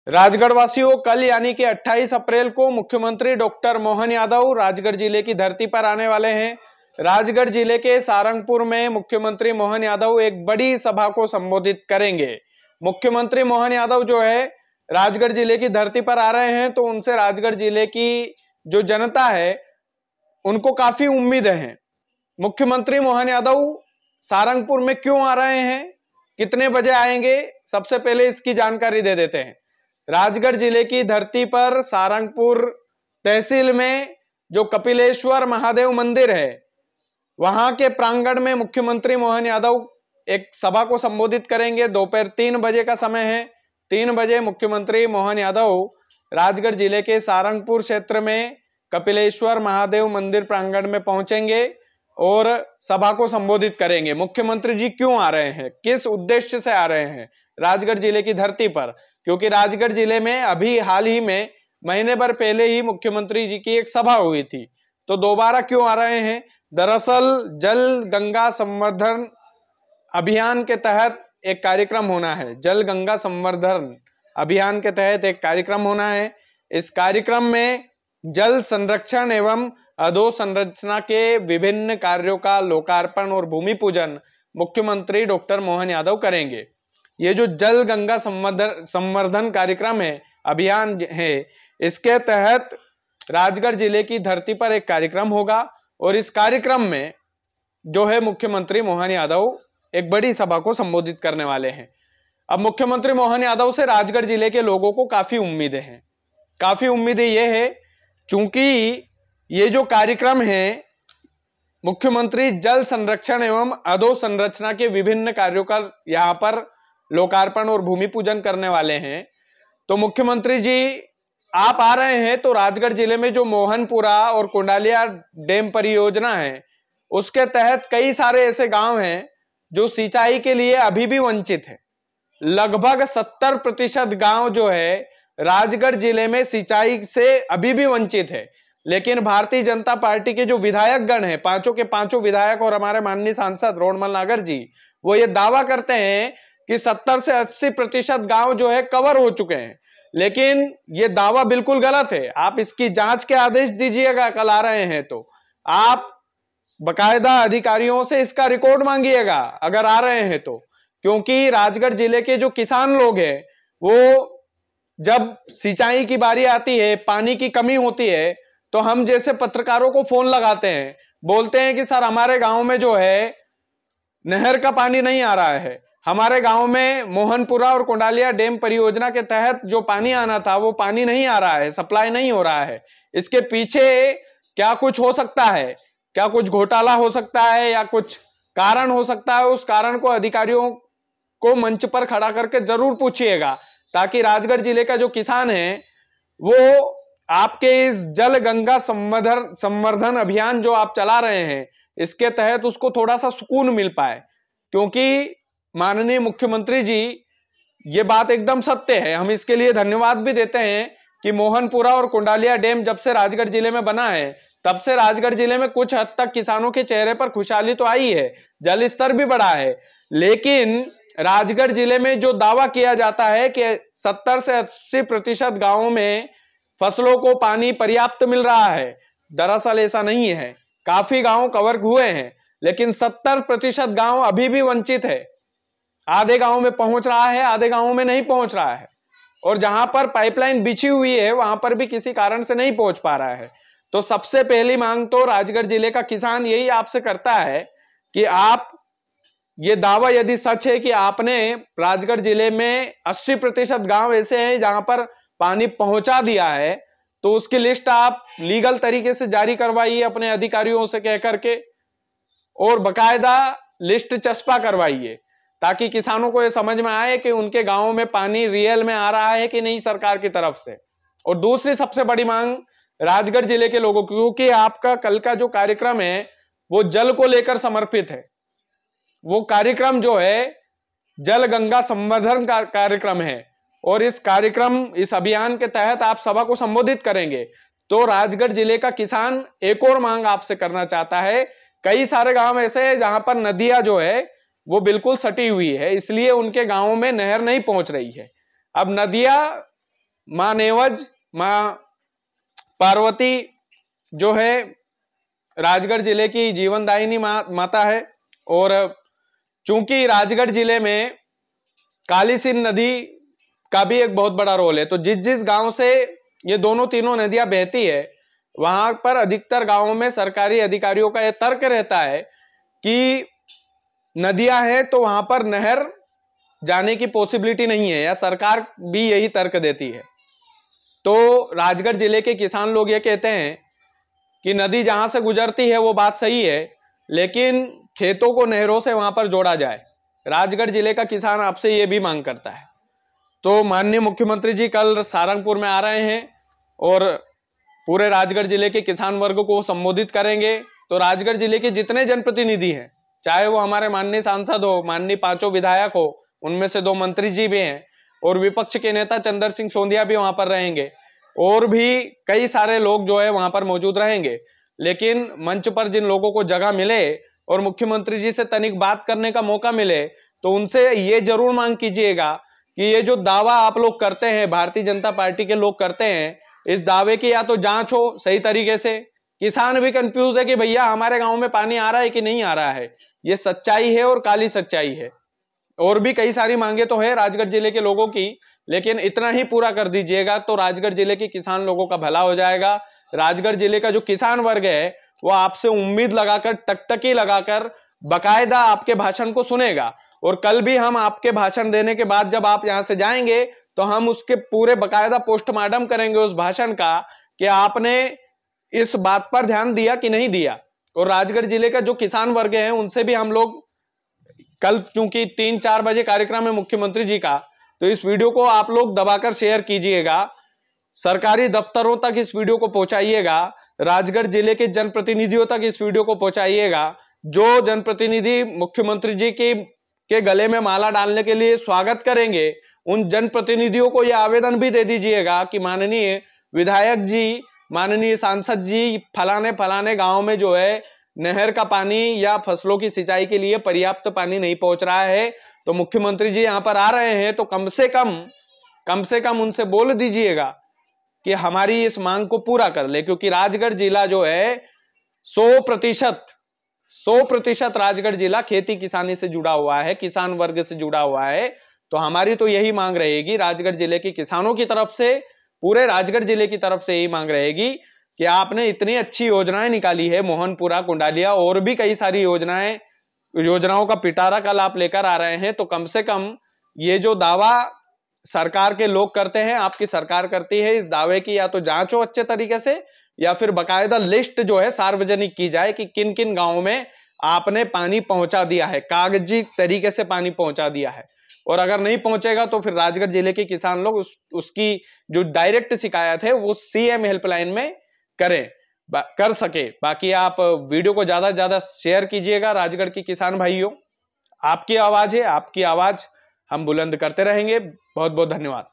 राजगढ़ वासियों, कल यानी कि 28 अप्रैल को मुख्यमंत्री डॉक्टर मोहन यादव राजगढ़ जिले की धरती पर आने वाले हैं। राजगढ़ जिले के सारंगपुर में मुख्यमंत्री मोहन यादव एक बड़ी सभा को संबोधित करेंगे। मुख्यमंत्री मोहन यादव जो है राजगढ़ जिले की धरती पर आ रहे हैं, तो उनसे राजगढ़ जिले की जो जनता है उनको काफी उम्मीदें हैं। मुख्यमंत्री मोहन यादव सारंगपुर में क्यों आ रहे हैं, कितने बजे आएंगे, सबसे पहले इसकी जानकारी दे देते हैं। राजगढ़ जिले की धरती पर सारंगपुर तहसील में जो कपिलेश्वर महादेव मंदिर है, वहां के प्रांगण में मुख्यमंत्री मोहन यादव एक सभा को संबोधित करेंगे। दोपहर 3 बजे का समय है। 3 बजे मुख्यमंत्री मोहन यादव राजगढ़ जिले के सारंगपुर क्षेत्र में कपिलेश्वर महादेव मंदिर प्रांगण में पहुंचेंगे और सभा को संबोधित करेंगे। मुख्यमंत्री जी क्यों आ रहे हैं, किस उद्देश्य से आ रहे हैं राजगढ़ जिले की धरती पर, क्योंकि राजगढ़ जिले में अभी हाल ही में महीने भर पहले ही मुख्यमंत्री जी की एक सभा हुई थी, तो दोबारा क्यों आ रहे हैं। दरअसल जल गंगा संवर्धन अभियान के तहत एक कार्यक्रम होना है। जल गंगा संवर्धन अभियान के तहत एक कार्यक्रम होना है। इस कार्यक्रम में जल संरक्षण एवं अधोसंरचना के विभिन्न कार्यों का लोकार्पण और भूमि पूजन मुख्यमंत्री डॉक्टर मोहन यादव करेंगे। ये जो जल गंगा संवर्धन कार्यक्रम है, अभियान है, इसके तहत राजगढ़ जिले की धरती पर एक कार्यक्रम होगा और इस कार्यक्रम में जो है मुख्यमंत्री मोहन यादव एक बड़ी सभा को संबोधित करने वाले हैं। अब मुख्यमंत्री मोहन यादव से राजगढ़ जिले के लोगों को काफी उम्मीदें हैं। काफी उम्मीदें ये है, चूंकि ये जो कार्यक्रम है मुख्यमंत्री जल संरक्षण एवं अधोसंरचना के विभिन्न कार्यों का यहाँ पर लोकार्पण और भूमि पूजन करने वाले हैं, तो मुख्यमंत्री जी आप आ रहे हैं तो राजगढ़ जिले में जो मोहनपुरा और कुंडालिया डैम परियोजना है, उसके तहत कई सारे ऐसे गांव हैं जो सिंचाई के लिए अभी भी वंचित है। लगभग 70% गांव जो है राजगढ़ जिले में सिंचाई से अभी भी वंचित है। लेकिन भारतीय जनता पार्टी के जो विधायक गण है, पांचों के पांचों विधायक और हमारे माननीय सांसद रोडमल नागर जी, वो ये दावा करते हैं कि 70 से 80% गांव जो है कवर हो चुके हैं। लेकिन ये दावा बिल्कुल गलत है। आप इसकी जांच के आदेश दीजिएगा, कल आ रहे हैं तो आप बकायदा अधिकारियों से इसका रिकॉर्ड मांगिएगा अगर आ रहे हैं तो, क्योंकि राजगढ़ जिले के जो किसान लोग हैं वो जब सिंचाई की बारी आती है, पानी की कमी होती है, तो हम जैसे पत्रकारों को फोन लगाते हैं, बोलते हैं कि सर हमारे गांव में जो है नहर का पानी नहीं आ रहा है, हमारे गांव में मोहनपुरा और कुंडालिया डैम परियोजना के तहत जो पानी आना था वो पानी नहीं आ रहा है, सप्लाई नहीं हो रहा है। इसके पीछे क्या कुछ हो सकता है, क्या कुछ घोटाला हो सकता है या कुछ कारण हो सकता है, उस कारण को अधिकारियों को मंच पर खड़ा करके जरूर पूछिएगा, ताकि राजगढ़ जिले का जो किसान है वो आपके इस जल गंगा संवर्धन अभियान जो आप चला रहे हैं इसके तहत उसको थोड़ा सा सुकून मिल पाए। क्योंकि माननीय मुख्यमंत्री जी ये बात एकदम सत्य है, हम इसके लिए धन्यवाद भी देते हैं कि मोहनपुरा और कुंडालिया डैम जब से राजगढ़ जिले में बना है तब से राजगढ़ जिले में कुछ हद तक किसानों के चेहरे पर खुशहाली तो आई है, जल स्तर भी बढ़ा है। लेकिन राजगढ़ जिले में जो दावा किया जाता है कि 70 से 80% गांवों में फसलों को पानी पर्याप्त मिल रहा है, दरअसल ऐसा नहीं है। काफी गांव कवर हुए हैं, लेकिन 70% गांव अभी भी वंचित है। आधे गांव में पहुंच रहा है, आधे गांवों में नहीं पहुंच रहा है, और जहां पर पाइपलाइन बिछी हुई है वहां पर भी किसी कारण से नहीं पहुंच पा रहा है। तो सबसे पहली मांग तो राजगढ़ जिले का किसान यही आपसे करता है कि आप ये दावा यदि सच है कि आपने राजगढ़ जिले में 80% गांव ऐसे हैं जहां पर पानी पहुंचा दिया है, तो उसकी लिस्ट आप लीगल तरीके से जारी करवाइए अपने अधिकारियों से कह करके, और बकायदा लिस्ट चस्पा करवाइए, ताकि किसानों को यह समझ में आए कि उनके गांव में पानी रियल में आ रहा है कि नहीं सरकार की तरफ से। और दूसरी सबसे बड़ी मांग राजगढ़ जिले के लोगों की, क्योंकि आपका कल का जो कार्यक्रम है वो जल को लेकर समर्पित है। वो कार्यक्रम जो है जल गंगा संवर्धन का कार्यक्रम है, और इस अभियान के तहत आप सभा को संबोधित करेंगे। तो राजगढ़ जिले का किसान एक और मांग आपसे करना चाहता है। कई सारे गांव ऐसे हैं जहां पर नदियां जो है वो बिल्कुल सटी हुई है, इसलिए उनके गांवों में नहर नहीं पहुंच रही है। अब नदियां माँ नेवज, माँ पार्वती जो है राजगढ़ जिले की जीवनदायिनी माता है। और चूंकि राजगढ़ जिले में काली सिंध नदी का भी एक बहुत बड़ा रोल है, तो जिस जिस गांव से ये दोनों तीनों नदियां बहती है वहां पर अधिकतर गांवों में सरकारी अधिकारियों का यह तर्क रहता है कि नदियां हैं तो वहां पर नहर जाने की पॉसिबिलिटी नहीं है, या सरकार भी यही तर्क देती है। तो राजगढ़ जिले के किसान लोग ये कहते हैं कि नदी जहां से गुजरती है वो बात सही है, लेकिन खेतों को नहरों से वहां पर जोड़ा जाए। राजगढ़ जिले का किसान आपसे ये भी मांग करता है। तो माननीय मुख्यमंत्री जी कल सारंगपुर में आ रहे हैं और पूरे राजगढ़ जिले के किसान वर्ग को संबोधित करेंगे। तो राजगढ़ जिले के जितने जनप्रतिनिधि हैं, चाहे वो हमारे माननीय सांसद हो, माननीय 5 विधायक हो, उनमें से 2 मंत्री जी भी हैं, और विपक्ष के नेता चंद्र सिंह सोंधिया भी वहां पर रहेंगे, और भी कई सारे लोग जो है वहां पर मौजूद रहेंगे। लेकिन मंच पर जिन लोगों को जगह मिले और मुख्यमंत्री जी से तनिक बात करने का मौका मिले, तो उनसे ये जरूर मांग कीजिएगा कि ये जो दावा आप लोग करते हैं, भारतीय जनता पार्टी के लोग करते हैं, इस दावे की या तो जांच हो सही तरीके से। किसान भी कंफ्यूज है कि भैया हमारे गांव में पानी आ रहा है कि नहीं आ रहा है। ये सच्चाई है और काली सच्चाई है। और भी कई सारी मांगे तो है राजगढ़ जिले के लोगों की, लेकिन इतना ही पूरा कर दीजिएगा तो राजगढ़ जिले के किसान लोगों का भला हो जाएगा। राजगढ़ जिले का जो किसान वर्ग है वो आपसे उम्मीद लगाकर, टकटकी लगाकर बकायदा आपके भाषण को सुनेगा। और कल भी हम आपके भाषण देने के बाद जब आप यहां से जाएंगे तो हम उसके पूरे बकायदा पोस्टमार्टम करेंगे उस भाषण का कि आपने इस बात पर ध्यान दिया कि नहीं दिया। और राजगढ़ जिले का जो किसान वर्ग है उनसे भी हम लोग कल, चूंकि 3-4 बजे कार्यक्रम है मुख्यमंत्री जी का, तो इस वीडियो को आप लोग दबाकर शेयर कीजिएगा, सरकारी दफ्तरों तक इस वीडियो को पहुंचाइएगा, राजगढ़ जिले के जनप्रतिनिधियों तक इस वीडियो को पहुंचाइएगा। जो जनप्रतिनिधि मुख्यमंत्री जी के गले में माला डालने के लिए स्वागत करेंगे, उन जनप्रतिनिधियों को यह आवेदन भी दे दीजिएगा कि माननीय विधायक जी, माननीय सांसद जी, फलाने फलाने गांव में जो है नहर का पानी या फसलों की सिंचाई के लिए पर्याप्त पानी नहीं पहुंच रहा है, तो मुख्यमंत्री जी यहां पर आ रहे हैं तो कम से कम उनसे बोल दीजिएगा कि हमारी इस मांग को पूरा कर ले। क्योंकि राजगढ़ जिला जो है 100% राजगढ़ जिला खेती किसानी से जुड़ा हुआ है, किसान वर्ग से जुड़ा हुआ है। तो हमारी तो यही मांग रहेगी राजगढ़ जिले के किसानों की तरफ से, पूरे राजगढ़ जिले की तरफ से यही मांग रहेगी कि आपने इतनी अच्छी योजनाएं निकाली है, मोहनपुरा, कुंडालिया, और भी कई सारी योजनाओं का पिटारा कल आप लेकर आ रहे हैं, तो कम से कम ये जो दावा सरकार के लोग करते हैं, आपकी सरकार करती है, इस दावे की या तो जांच हो अच्छे तरीके से, या फिर बकायदा लिस्ट जो है सार्वजनिक की जाए कि किन किन गांवों में आपने पानी पहुंचा दिया है, कागजी तरीके से पानी पहुंचा दिया है। और अगर नहीं पहुंचेगा तो फिर राजगढ़ जिले के किसान लोग उसकी जो डायरेक्ट शिकायत है वो सीएम हेल्पलाइन में कर सके। बाकी आप वीडियो को ज्यादा से ज्यादा शेयर कीजिएगा राजगढ़ के किसान भाइयों। आपकी आवाज है, आपकी आवाज हम बुलंद करते रहेंगे। बहुत बहुत धन्यवाद।